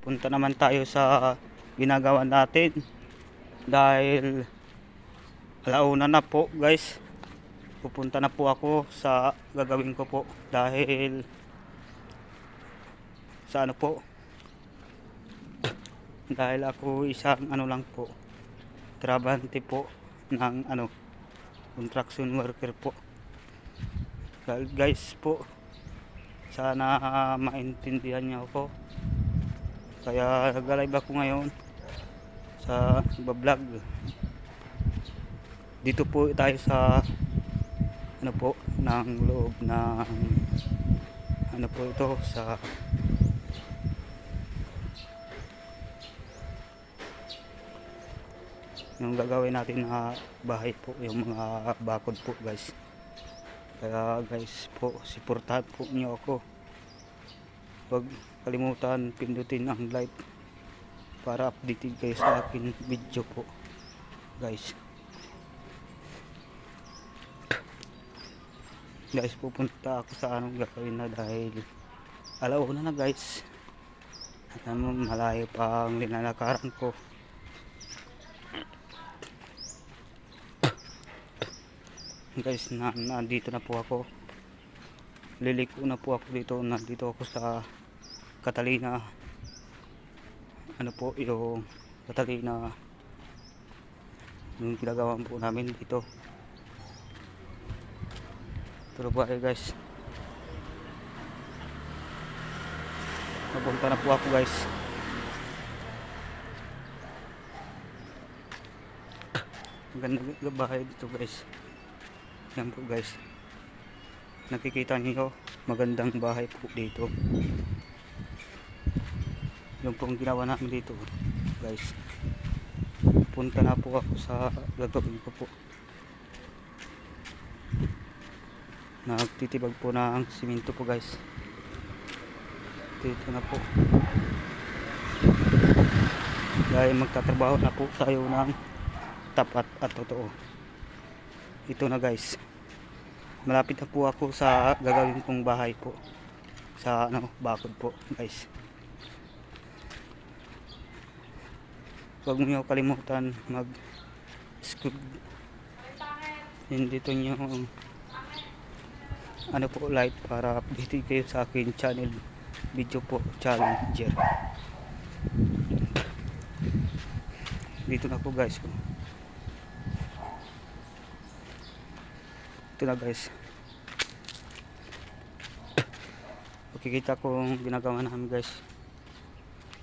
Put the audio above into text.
punta naman tayo sa ginagawa natin dahil alauna na po guys. Pupunta na po ako sa gagawin ko po dahil sa ano po, dahil ako isang ano lang po, trabante po ng ano, construction worker po. Dahil guys po, sana maintindihan niyo ako. Kaya nag-live ako ngayon sa vlog. Dito po tayo sa ano po, ng loob ng ano po ito, sa yung gagawin natin na bahay po, yung mga bakod po guys. Kaya guys po, suportahan po niyo ako. Huwag kalimutan pindutin ang like para updated kayo sa akin video po guys. Guys, pupunta ako sa anong gagawin na dahil alauna na guys, at malayo pa ang linalakaran ko. Guys, nandito na po ako, liliko na po ako dito. Nandito ako sa Catalina, ano po yung Catalina, yung ginagawa po namin dito. Pero bye guys, napunta na po ako guys. Magandang bahay dito guys. Yan po guys, nakikita niyo, magandang bahay po dito. Yung pong ginawa namin dito guys. Punta na po ako sa gagawin ko po. Nagtitibag po ng simento po guys. Dito na po, dahil magtatrabaho na po tayo ng tapat at totoo. Ito na guys, malapit na po ako sa gagawin kong bahay po, sa ano, bakod po guys. Huwag mo kalimutan mag subscribe dito nyo ano po, like para update kayo sa akin channel video po, challenger. Dito na po guys. Ito na guys, makikita kong ginagawa namin guys.